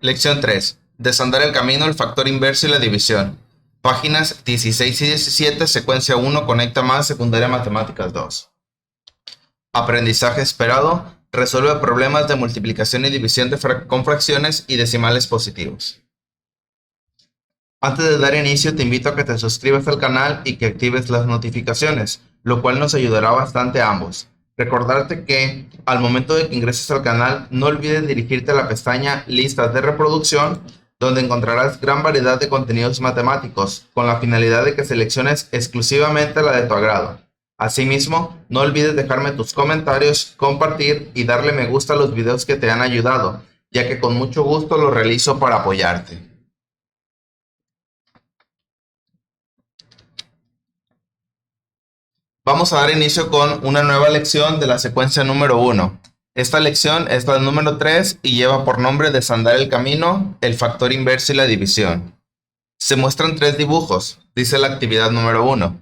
Lección 3. Desandar el camino, el factor inverso y la división. Páginas 16 y 17, secuencia 1, conecta más, secundaria matemáticas 2. Aprendizaje esperado. Resuelve problemas de multiplicación y división con fracciones y decimales positivos. Antes de dar inicio, te invito a que te suscribas al canal y que actives las notificaciones, lo cual nos ayudará bastante a ambos. Recordarte que al momento de que ingreses al canal, no olvides dirigirte a la pestaña Listas de reproducción, donde encontrarás gran variedad de contenidos matemáticos, con la finalidad de que selecciones exclusivamente la de tu agrado. Asimismo, no olvides dejarme tus comentarios, compartir y darle me gusta a los videos que te han ayudado, ya que con mucho gusto lo realizo para apoyarte. Vamos a dar inicio con una nueva lección de la secuencia número 1. Esta lección es la número 3 y lleva por nombre Desandar el camino, el factor inverso y la división. Se muestran 3 dibujos, dice la actividad número 1.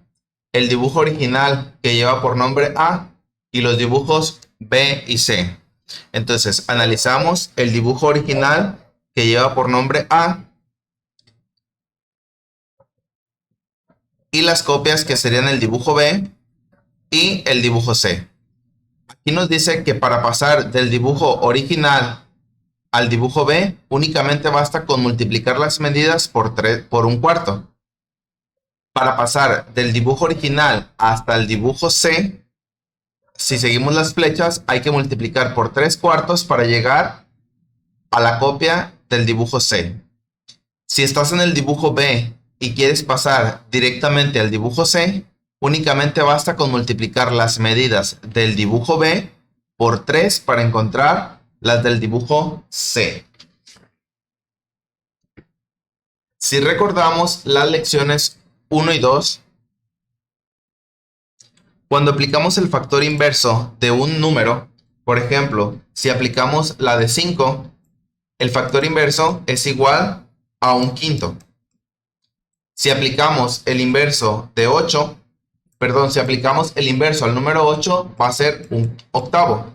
El dibujo original, que lleva por nombre A, y los dibujos B y C. Entonces, analizamos el dibujo original, que lleva por nombre A, y las copias, que serían el dibujo B y el dibujo C. Aquí nos dice que para pasar del dibujo original al dibujo B, únicamente basta con multiplicar las medidas por 1/4. Para pasar del dibujo original hasta el dibujo C, si seguimos las flechas, hay que multiplicar por 3/4 para llegar a la copia del dibujo C. Si estás en el dibujo B y quieres pasar directamente al dibujo C, únicamente basta con multiplicar las medidas del dibujo B por 3 para encontrar las del dibujo C. Si recordamos las lecciones 1 y 2, cuando aplicamos el factor inverso de un número, por ejemplo, si aplicamos la de 5, el factor inverso es igual a 1/5. Si aplicamos el inverso de 8, si aplicamos el inverso al número 8, va a ser 1/8.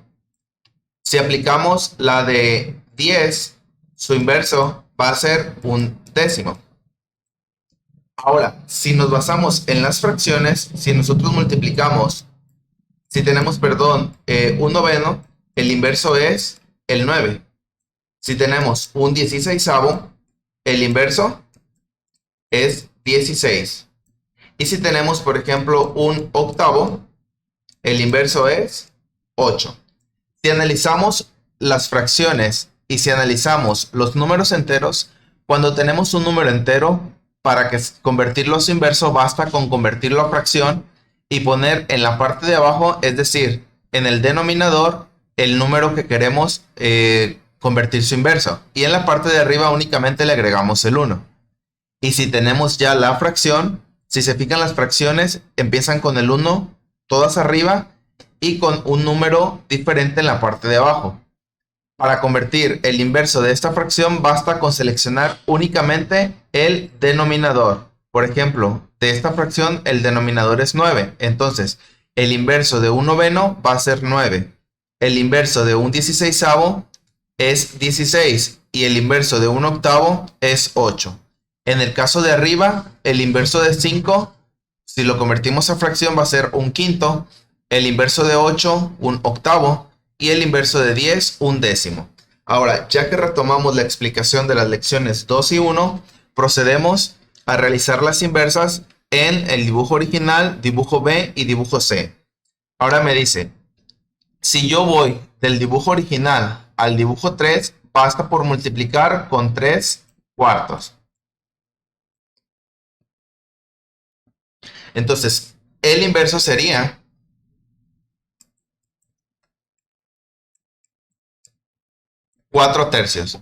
Si aplicamos la de 10, su inverso va a ser 1/10. Ahora, si nos basamos en las fracciones, si nosotros multiplicamos, si tenemos, 1/9, el inverso es el 9. Si tenemos 1/16, el inverso es 16. Y si tenemos, por ejemplo, 1/8, el inverso es 8. Si analizamos las fracciones y si analizamos los números enteros, cuando tenemos un número entero, para convertirlo a su inverso, basta con convertirlo a fracción y poner en la parte de abajo, es decir, en el denominador, el número que queremos convertir su inverso. Y en la parte de arriba únicamente le agregamos el 1. Y si tenemos ya la fracción, si se fijan, las fracciones empiezan con el 1 todas arriba y con un número diferente en la parte de abajo. Para convertir el inverso de esta fracción basta con seleccionar únicamente el denominador. Por ejemplo, de esta fracción el denominador es 9. Entonces, el inverso de 1/9 va a ser 9. El inverso de 1/16 es 16 y el inverso de 1/8 es 8. En el caso de arriba, el inverso de 5, si lo convertimos a fracción, va a ser 1/5. El inverso de 8, 1/8. Y el inverso de 10, 1/10. Ahora, ya que retomamos la explicación de las lecciones 2 y 1, procedemos a realizar las inversas en el dibujo original, dibujo B y dibujo C. Ahora me dice, si yo voy del dibujo original al dibujo 3, basta por multiplicar con 3/4. Entonces, el inverso sería 4/3.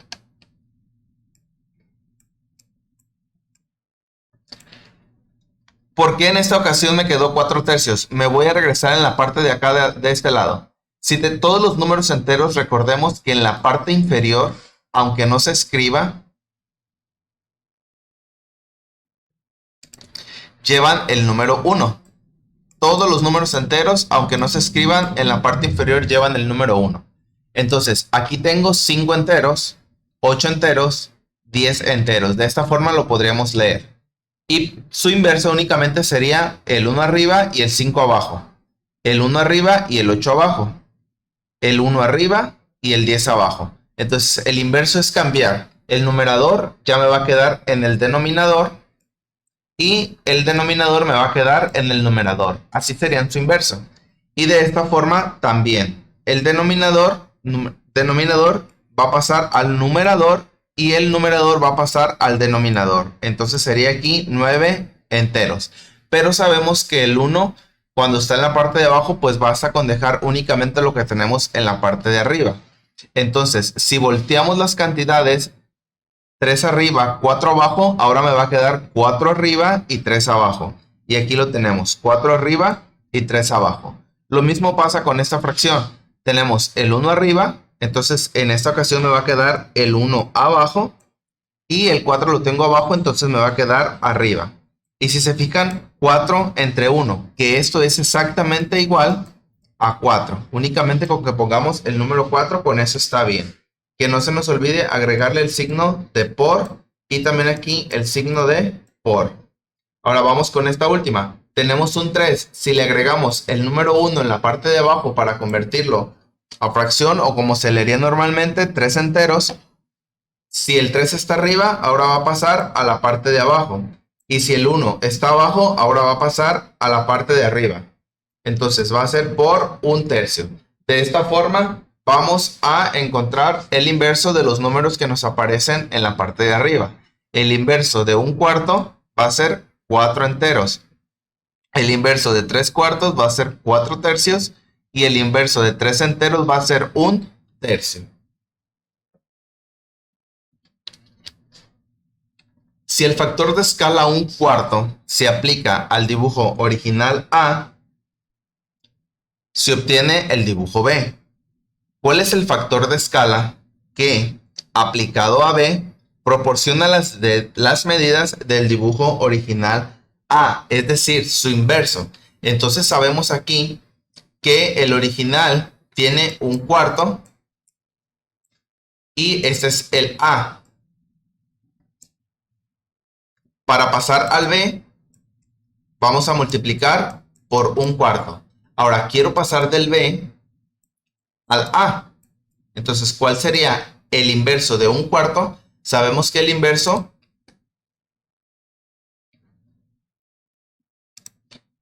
¿Por qué en esta ocasión me quedó 4/3? Me voy a regresar en la parte de acá de este lado. Si de todos los números enteros, recordemos que en la parte inferior, aunque no se escriba, llevan el número 1. Todos los números enteros, aunque no se escriban, en la parte inferior llevan el número 1. Entonces, aquí tengo 5 enteros 8 enteros, 10 enteros. De esta forma lo podríamos leer. Y su inverso únicamente sería el 1 arriba y el 5 abajo. El 1 arriba y el 8 abajo. El 1 arriba y el 10 abajo. Entonces el inverso es cambiar. El numerador ya me va a quedar en el denominador y el denominador me va a quedar en el numerador. Así sería su inverso. Y de esta forma también el denominador va a pasar al numerador y el numerador va a pasar al denominador. Entonces sería aquí 9 enteros. Pero sabemos que el 1, cuando está en la parte de abajo, pues basta con dejar únicamente lo que tenemos en la parte de arriba. Entonces, si volteamos las cantidades, 3 arriba, 4 abajo, ahora me va a quedar 4 arriba y 3 abajo. Y aquí lo tenemos, 4 arriba y 3 abajo. Lo mismo pasa con esta fracción. Tenemos el 1 arriba, entonces en esta ocasión me va a quedar el 1 abajo. Y el 4 lo tengo abajo, entonces me va a quedar arriba. Y si se fijan, 4 entre 1, que esto es exactamente igual a 4. Únicamente con que pongamos el número 4, con eso está bien. Que no se nos olvide agregarle el signo de por y también aquí el signo de por. Ahora vamos con esta última. Tenemos un 3. Si le agregamos el número 1 en la parte de abajo para convertirlo a fracción o como se leería normalmente, 3 enteros. Si el 3 está arriba, ahora va a pasar a la parte de abajo. Y si el 1 está abajo, ahora va a pasar a la parte de arriba. Entonces va a ser por 1/3. De esta forma vamos a encontrar el inverso de los números que nos aparecen en la parte de arriba. El inverso de 1/4 va a ser 4 enteros. El inverso de 3/4 va a ser 4/3. Y el inverso de 3 enteros va a ser 1/3. Si el factor de escala 1/4 se aplica al dibujo original A, se obtiene el dibujo B. ¿Cuál es el factor de escala que, aplicado a B, proporciona las medidas del dibujo original A? Es decir, su inverso. Entonces sabemos aquí que el original tiene 1/4 y este es el A. Para pasar al B, vamos a multiplicar por 1/4. Ahora quiero pasar del B al A. Entonces, ¿cuál sería el inverso de 1/4? Sabemos que el inverso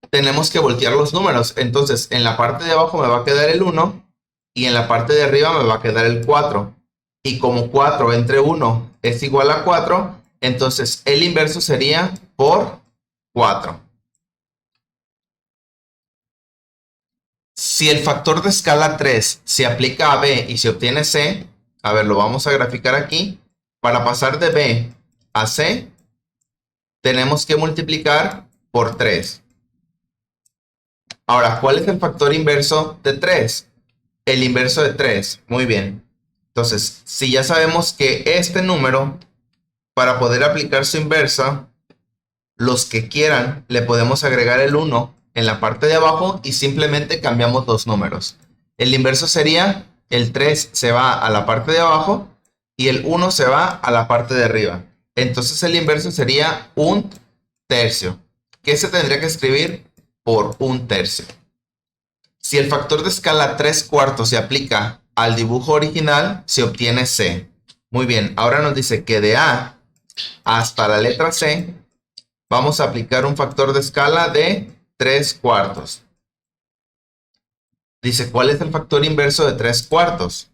tenemos que voltear los números. Entonces, en la parte de abajo me va a quedar el 1 y en la parte de arriba me va a quedar el 4. Y como 4 entre 1 es igual a 4, entonces el inverso sería por 4. Si el factor de escala 3 se aplica a B y se obtiene C, a ver, lo vamos a graficar aquí. Para pasar de B a C, tenemos que multiplicar por 3. Ahora, ¿cuál es el factor inverso de 3? El inverso de 3. Muy bien. Entonces, si ya sabemos que este número, para poder aplicar su inversa, los que quieran, le podemos agregar el 1 en la parte de abajo y simplemente cambiamos los números. El inverso sería el 3 se va a la parte de abajo y el 1 se va a la parte de arriba. Entonces el inverso sería 1/3, que se tendría que escribir por 1/3. Si el factor de escala 3/4 se aplica al dibujo original, se obtiene C. Muy bien, ahora nos dice que de A hasta la letra C vamos a aplicar un factor de escala de 3/4. Dice, ¿cuál es el factor inverso de 3/4?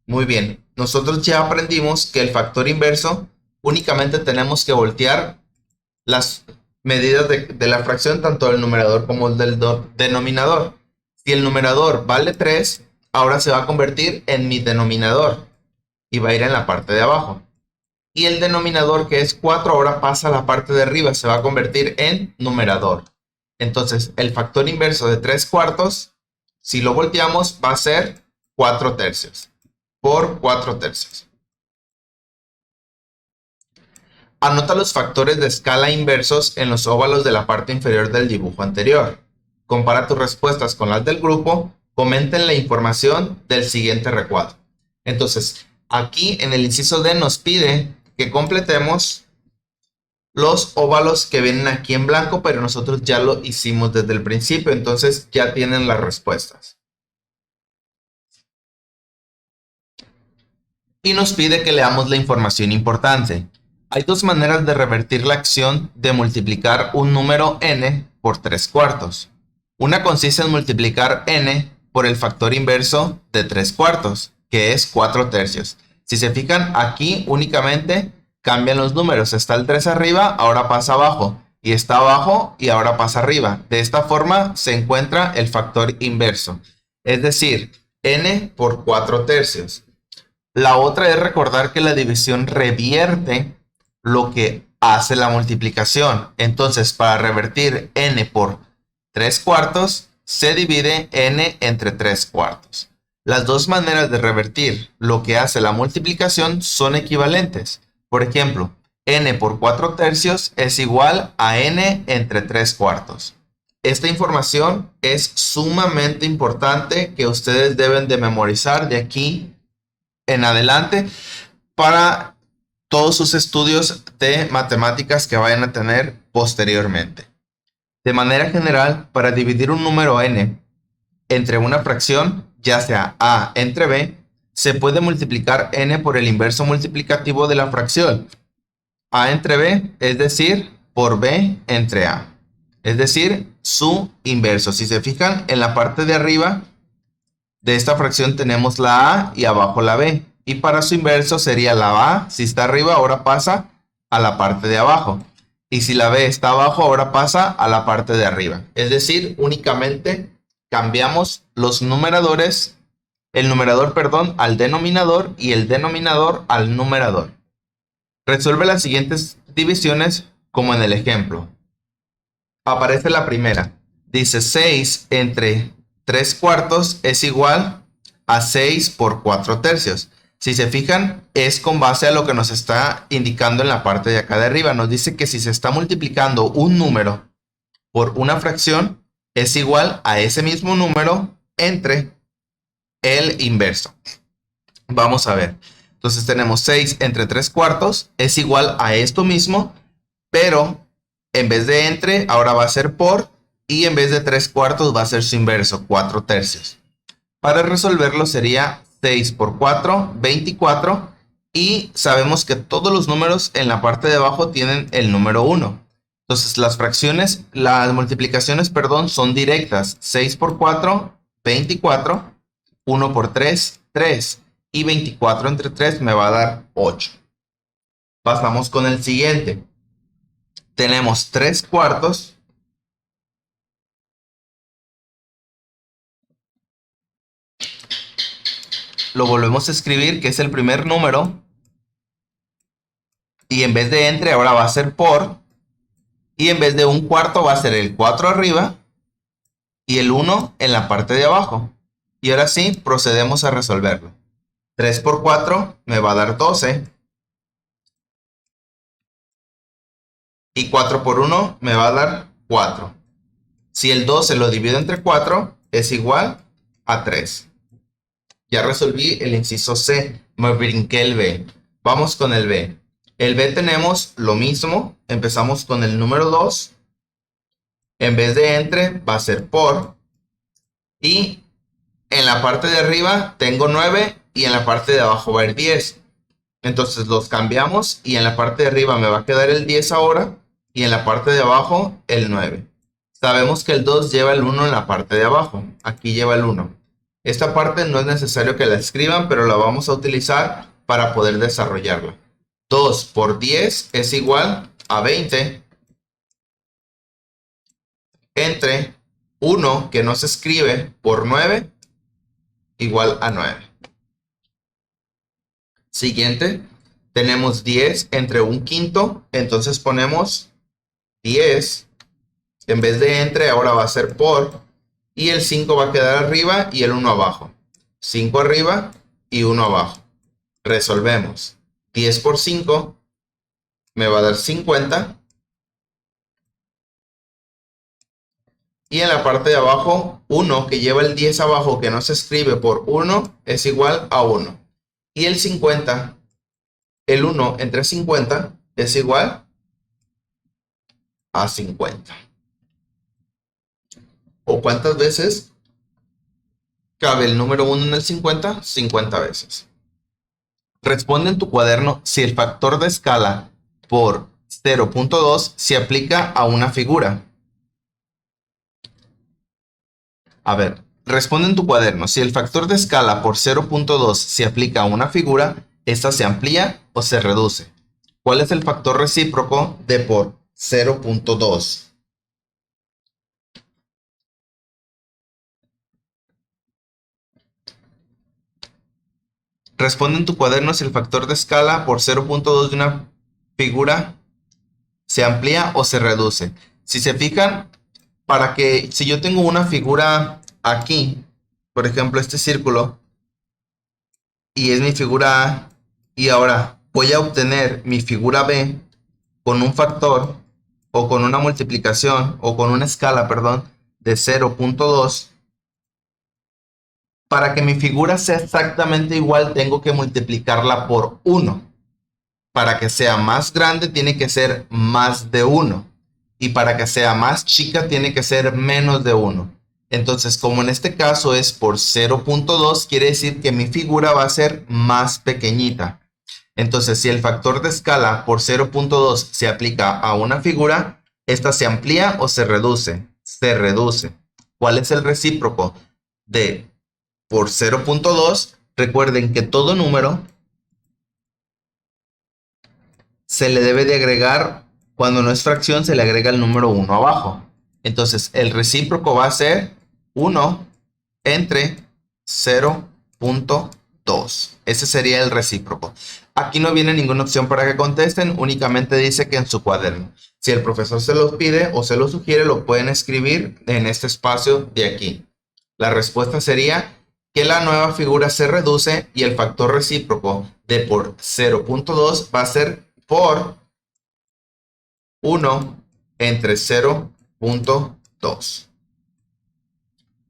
Muy bien, nosotros ya aprendimos que el factor inverso únicamente tenemos que voltear las medidas de la fracción, tanto del numerador como del denominador. Si el numerador vale 3, ahora se va a convertir en mi denominador y va a ir en la parte de abajo. Y el denominador, que es 4, ahora pasa a la parte de arriba, se va a convertir en numerador. Entonces, el factor inverso de 3/4, si lo volteamos, va a ser 4/3 por 4/3. Anota los factores de escala inversos en los óvalos de la parte inferior del dibujo anterior. Compara tus respuestas con las del grupo. Comenten la información del siguiente recuadro. Entonces, Aquí en el inciso D nos pide que completemos los óvalos que vienen aquí en blanco, pero nosotros ya lo hicimos desde el principio, entonces ya tienen las respuestas. Y nos pide que leamos la información importante. Hay dos maneras de revertir la acción de multiplicar un número n por 3/4. Una consiste en multiplicar n por el factor inverso de 3/4, que es 4/3. Si se fijan, aquí únicamente cambian los números. Está el 3 arriba, ahora pasa abajo. Y está abajo y ahora pasa arriba. De esta forma se encuentra el factor inverso. Es decir, n por 4/3. La otra es recordar que la división revierte lo que hace la multiplicación. Entonces, para revertir n por 3/4, se divide n entre 3/4. Las dos maneras de revertir lo que hace la multiplicación son equivalentes. Por ejemplo, n por 4/3 es igual a n entre 3/4. Esta información es sumamente importante que ustedes deben de memorizar de aquí en adelante para todos sus estudios de matemáticas que vayan a tener posteriormente. De manera general, para dividir un número n entre una fracción, ya sea a entre b, se puede multiplicar n por el inverso multiplicativo de la fracción. A entre b, es decir, por b entre a. Es decir, su inverso. Si se fijan, en la parte de arriba de esta fracción tenemos la a y abajo la b. Y para su inverso sería la a, si está arriba, ahora pasa a la parte de abajo. Y si la b está abajo, ahora pasa a la parte de arriba. Es decir, únicamente cambiamos los numeradores, el numerador, perdón, al denominador y el denominador al numerador. Resuelve las siguientes divisiones como en el ejemplo. Aparece la primera. Dice 6 entre 3/4 es igual a 6 por 4/3. Si se fijan, es con base a lo que nos está indicando en la parte de acá de arriba. Nos dice que si se está multiplicando un número por una fracción, es igual a ese mismo número entre el inverso. Vamos a ver. Entonces tenemos 6 entre 3/4 es igual a esto mismo, pero en vez de entre, ahora va a ser por, y en vez de 3/4 va a ser su inverso, 4/3. Para resolverlo sería 6 por 4, 24, y sabemos que todos los números en la parte de abajo tienen el número 1. Entonces las multiplicaciones, perdón, son directas. 6 por 4, 24, 1 por 3, 3, y 24 entre 3 me va a dar 8. Pasamos con el siguiente. Tenemos 3/4. Lo volvemos a escribir, que es el primer número. Y en vez de entre, ahora va a ser por. Y en vez de un cuarto, va a ser el 4 arriba y el 1 en la parte de abajo. Y ahora sí, procedemos a resolverlo. 3 por 4 me va a dar 12. Y 4 por 1 me va a dar 4. Si el 12 lo divido entre 4, es igual a 3. Ya resolví el inciso C, me brinqué el B. Vamos con el B. El B tenemos lo mismo, empezamos con el número 2. En vez de entre va a ser por. Y en la parte de arriba tengo 9 y en la parte de abajo va a ir 10. Entonces los cambiamos y en la parte de arriba me va a quedar el 10 ahora y en la parte de abajo el 9. Sabemos que el 2 lleva el 1 en la parte de abajo. Aquí lleva el 1. Esta parte no es necesario que la escriban, pero la vamos a utilizar para poder desarrollarla. 2 por 10 es igual a 20. Entre 1, que no se escribe, por 9, igual a 9. Siguiente, tenemos 10 entre 1/5, entonces ponemos 10. En vez de entre, ahora va a ser por. Y el 5 va a quedar arriba y el 1 abajo. 5 arriba y 1 abajo. Resolvemos. 10 por 5 me va a dar 50. Y en la parte de abajo, 1 que lleva el 10 abajo que no se escribe por 1 es igual a 1. Y el 50, el 1 entre 50 es igual a 50. ¿O cuántas veces cabe el número 1 en el 50? 50 veces. Responde en tu cuaderno si el factor de escala por 0.2 se aplica a una figura. A ver, responde en tu cuaderno si el factor de escala por 0.2 se aplica a una figura, ¿esta se amplía o se reduce? ¿Cuál es el factor recíproco de por 0.2? Responde en tu cuaderno si el factor de escala por 0.2 de una figura se amplía o se reduce. Si se fijan, si yo tengo una figura aquí, por ejemplo este círculo, y es mi figura A, y ahora voy a obtener mi figura B con un factor o con una multiplicación o con una escala, perdón, de 0.2. Para que mi figura sea exactamente igual, tengo que multiplicarla por 1. Para que sea más grande, tiene que ser más de 1. Y para que sea más chica, tiene que ser menos de 1. Entonces, como en este caso es por 0.2, quiere decir que mi figura va a ser más pequeñita. Entonces, si el factor de escala por 0.2 se aplica a una figura, ¿esta se amplía o se reduce? Se reduce. ¿Cuál es el recíproco de por 0.2? Recuerden que todo número se le debe de agregar, cuando no es fracción, se le agrega el número 1 abajo. Entonces, el recíproco va a ser 1 entre 0.2. Ese sería el recíproco. Aquí no viene ninguna opción para que contesten, únicamente dice que en su cuaderno. Si el profesor se los pide o se los sugiere, lo pueden escribir en este espacio de aquí. La respuesta sería que la nueva figura se reduce y el factor recíproco de por 0.2 va a ser por 1 entre 0.2.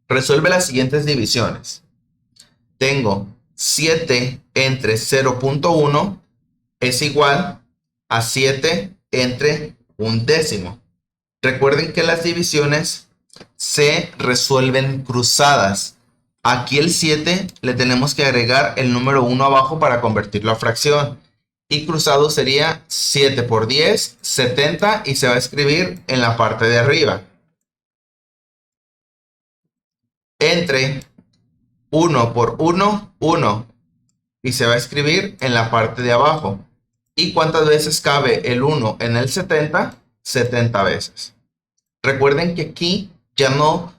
Resuelve las siguientes divisiones. Tengo 7 entre 0.1 es igual a 7 entre 1/10. Recuerden que las divisiones se resuelven cruzadas. Aquí el 7 le tenemos que agregar el número 1 abajo para convertirlo a fracción. Y cruzado sería 7 por 10, 70, y se va a escribir en la parte de arriba. Entre 1 por 1, 1. Y se va a escribir en la parte de abajo. ¿Y cuántas veces cabe el 1 en el 70? 70 veces. Recuerden que aquí ya no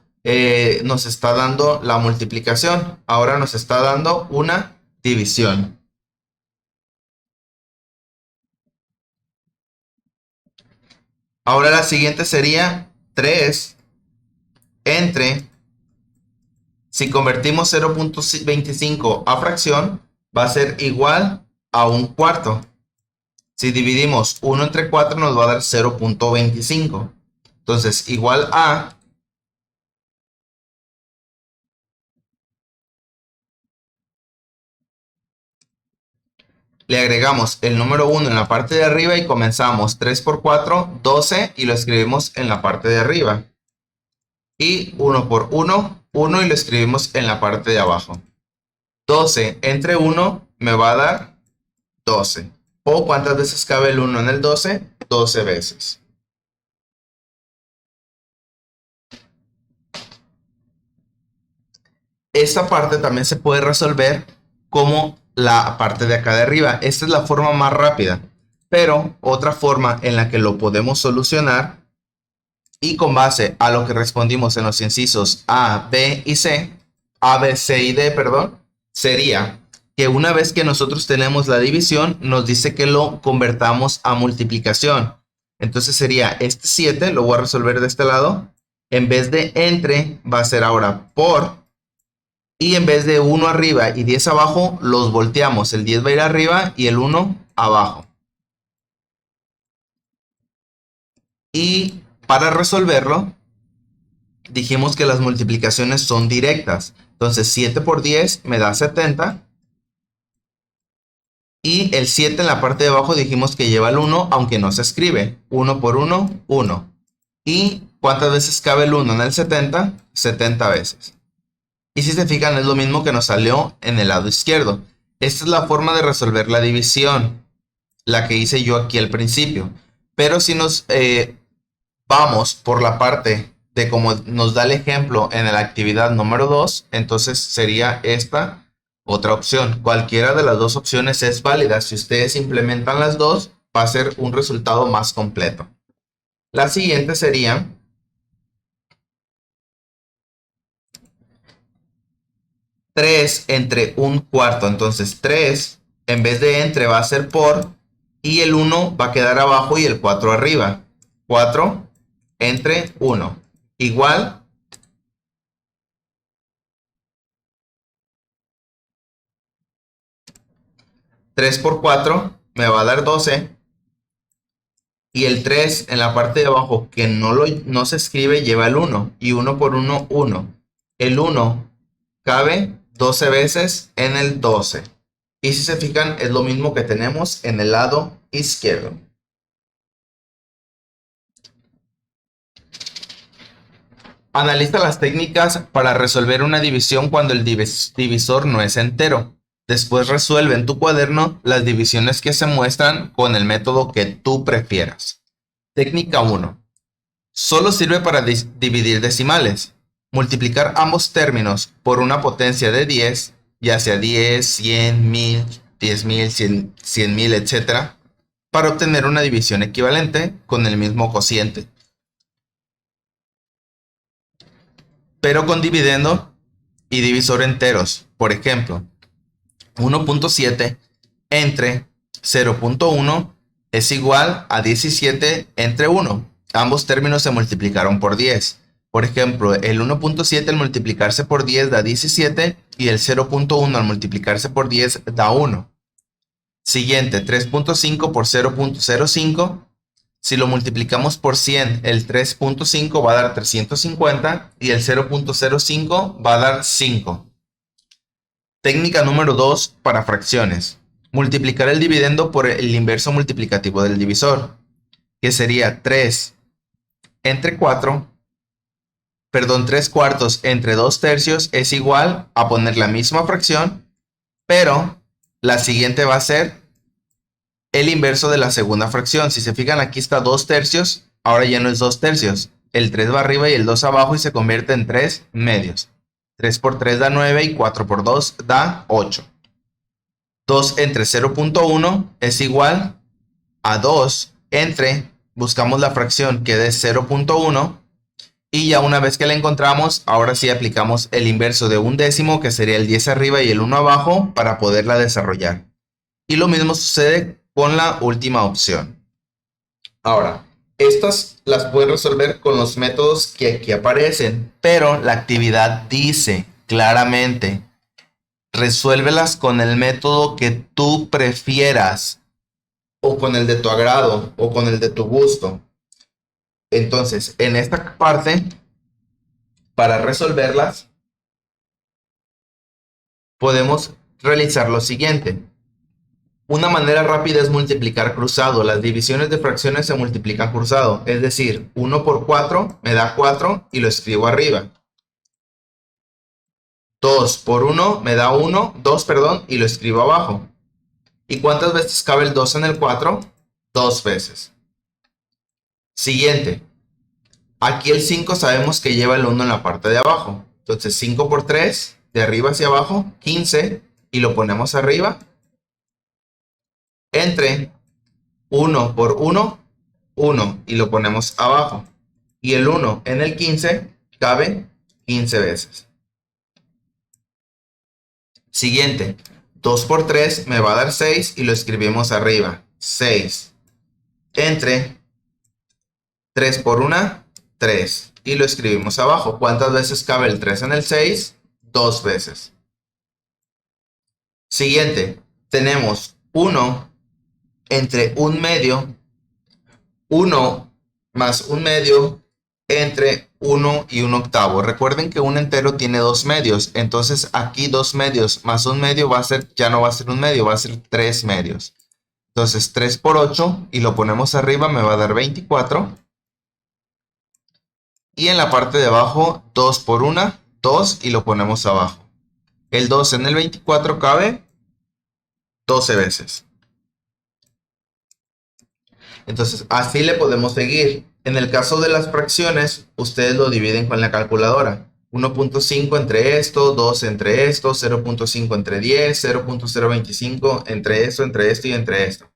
nos está dando la multiplicación. Ahora nos está dando una división. Ahora la siguiente sería 3 entre, si convertimos 0.25 a fracción, va a ser igual a 1/4. Si dividimos 1 entre 4 nos va a dar 0.25. Entonces, igual a le agregamos el número 1 en la parte de arriba y comenzamos 3 por 4, 12, y lo escribimos en la parte de arriba. Y 1 por 1, 1, y lo escribimos en la parte de abajo. 12 entre 1 me va a dar 12. ¿O cuántas veces cabe el 1 en el 12? 12 veces. Esta parte también se puede resolver como la parte de acá de arriba. Esta es la forma más rápida. Pero otra forma en la que lo podemos solucionar, y con base a lo que respondimos en los incisos A, B y C, A, B, C y D, perdón, sería que una vez que nosotros tenemos la división, nos dice que lo convertamos a multiplicación. Entonces sería este 7, lo voy a resolver de este lado. En vez de entre, va a ser ahora por. Y en vez de 1 arriba y 10 abajo, los volteamos. El 10 va a ir arriba y el 1 abajo. Y para resolverlo, dijimos que las multiplicaciones son directas. Entonces 7 por 10 me da 70. Y el 7 en la parte de abajo dijimos que lleva el 1, aunque no se escribe. 1 por 1, 1. ¿Y cuántas veces cabe el 1 en el 70? 70 veces. Y si se fijan, es lo mismo que nos salió en el lado izquierdo. Esta es la forma de resolver la división, la que hice yo aquí al principio. Pero si nos vamos por la parte de como nos da el ejemplo en la actividad número 2, entonces sería esta otra opción. Cualquiera de las dos opciones es válida. Si ustedes implementan las dos, va a ser un resultado más completo. La siguiente sería 3 entre un cuarto. Entonces 3 en vez de entre va a ser por, y el 1 va a quedar abajo y el 4 arriba. 4 entre 1 igual 3 por 4 me va a dar 12. Y el 3 en la parte de abajo que no se escribe lleva el 1. Y 1 por 1, 1. El 1 cabe 12 veces en el 12. Y si se fijan, es lo mismo que tenemos en el lado izquierdo. Analiza las técnicas para resolver una división cuando el divisor no es entero. Después resuelve en tu cuaderno las divisiones que se muestran con el método que tú prefieras. Técnica 1. Solo sirve para dividir decimales. Multiplicar ambos términos por una potencia de 10, ya sea 10, 100, 1000, 10.000, 100.000, etc., para obtener una división equivalente con el mismo cociente. Pero con dividendo y divisor enteros. Por ejemplo, 1.7 entre 0.1 es igual a 17 entre 1. Ambos términos se multiplicaron por 10. Por ejemplo, el 1.7 al multiplicarse por 10 da 17 y el 0.1 al multiplicarse por 10 da 1. Siguiente, 3.5 por 0.05. Si lo multiplicamos por 100, el 3.5 va a dar 350 y el 0.05 va a dar 5. Técnica número 2 para fracciones. Multiplicar el dividendo por el inverso multiplicativo del divisor, que sería 3 entre 4, perdón, 3 cuartos entre 2 tercios es igual a poner la misma fracción, pero la siguiente va a ser el inverso de la segunda fracción. Si se fijan, aquí está 2 tercios, ahora ya no es 2 tercios. El 3 va arriba y el 2 abajo y se convierte en 3 medios. 3 por 3 da 9 y 4 por 2 da 8. 2 entre 0.1 es igual a 2 entre, buscamos la fracción que es 0.1 y ya una vez que la encontramos, ahora sí aplicamos el inverso de un décimo, que sería el 10 arriba y el 1 abajo, para poderla desarrollar. Y lo mismo sucede con la última opción. Ahora, estas las puedes resolver con los métodos que aquí aparecen, pero la actividad dice claramente: resuélvelas con el método que tú prefieras, o con el de tu agrado, o con el de tu gusto. Entonces, en esta parte, para resolverlas, podemos realizar lo siguiente. Una manera rápida es multiplicar cruzado. Las divisiones de fracciones se multiplican cruzado. Es decir, 1 por 4 me da 4 y lo escribo arriba. 2 por 1 me da 2, perdón, y lo escribo abajo. ¿Y cuántas veces cabe el 2 en el 4? 2 veces. Siguiente. Aquí el 5 sabemos que lleva el 1 en la parte de abajo. Entonces 5 por 3, de arriba hacia abajo, 15, y lo ponemos arriba. Entre 1 por 1, 1, y lo ponemos abajo. Y el 1 en el 15 cabe 15 veces. Siguiente, 2 por 3 me va a dar 6 y lo escribimos arriba. 6 entre 3 por 1, 3. Y lo escribimos abajo. ¿Cuántas veces cabe el 3 en el 6? 2 veces. Siguiente, tenemos 1 entre 1 medio. 1 más 1 medio entre 1 y 1 octavo. Recuerden que un entero tiene 2 medios, entonces aquí 2 medios más un medio va a ser, ya no va a ser un medio, va a ser 3 medios. Entonces 3 por 8 y lo ponemos arriba me va a dar 24. Y en la parte de abajo 2 por 1, 2 y lo ponemos abajo. El 2 en el 24 cabe 12 veces. Entonces así le podemos seguir. En el caso de las fracciones, ustedes lo dividen con la calculadora. 1.5 entre esto, 2 entre esto, 0.5 entre 10, 0.025 entre esto y entre esto.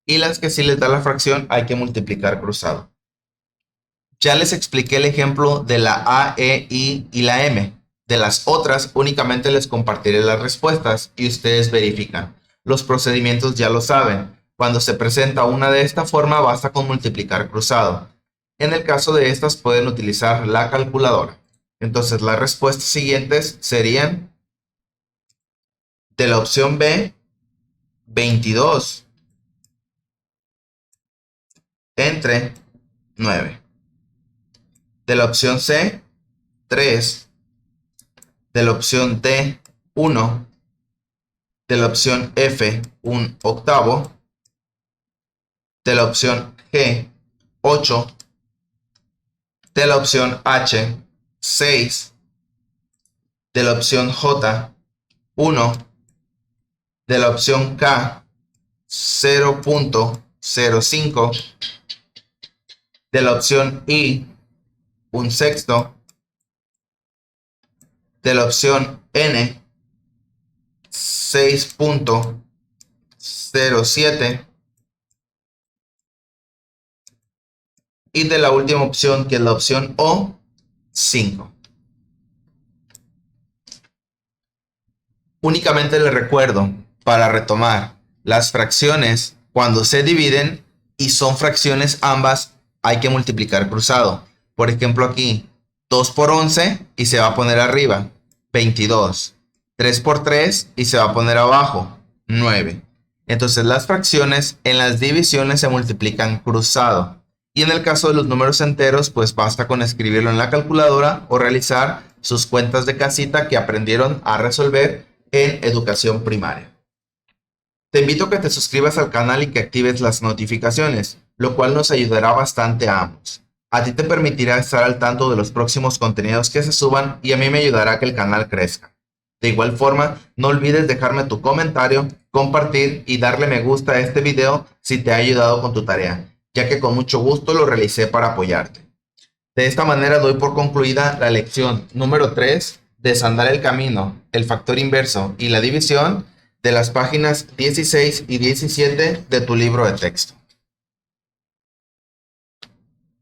Y las que sí les da la fracción hay que multiplicar cruzado. Ya les expliqué el ejemplo de la A, E, I y la M. De las otras únicamente les compartiré las respuestas y ustedes verifican. Los procedimientos ya lo saben. Cuando se presenta una de esta forma basta con multiplicar cruzado. En el caso de estas pueden utilizar la calculadora. Entonces las respuestas siguientes serían de la opción B, 22 entre 9. De la opción C, 3. De la opción D, 1. De la opción F, 1 octavo. De la opción G, 8. De la opción H, 6. De la opción J, 1. De la opción K, 0.05. De la opción I, 1/6. De la opción N, 6.07. Y de la última opción, que es la opción O, 5. Únicamente les recuerdo, para retomar, las fracciones cuando se dividen y son fracciones ambas, hay que multiplicar cruzado. Por ejemplo aquí, 2 por 11 y se va a poner arriba, 22. 3 por 3 y se va a poner abajo, 9. Entonces las fracciones en las divisiones se multiplican cruzado. Y en el caso de los números enteros, pues basta con escribirlo en la calculadora o realizar sus cuentas de casita que aprendieron a resolver en educación primaria. Te invito a que te suscribas al canal y que actives las notificaciones, lo cual nos ayudará bastante a ambos. A ti te permitirá estar al tanto de los próximos contenidos que se suban y a mí me ayudará a que el canal crezca. De igual forma, no olvides dejarme tu comentario, compartir y darle me gusta a este video si te ha ayudado con tu tarea, ya que con mucho gusto lo realicé para apoyarte. De esta manera doy por concluida la lección número 3, desandar el camino, el factor inverso y la división de las páginas 16 y 17 de tu libro de texto.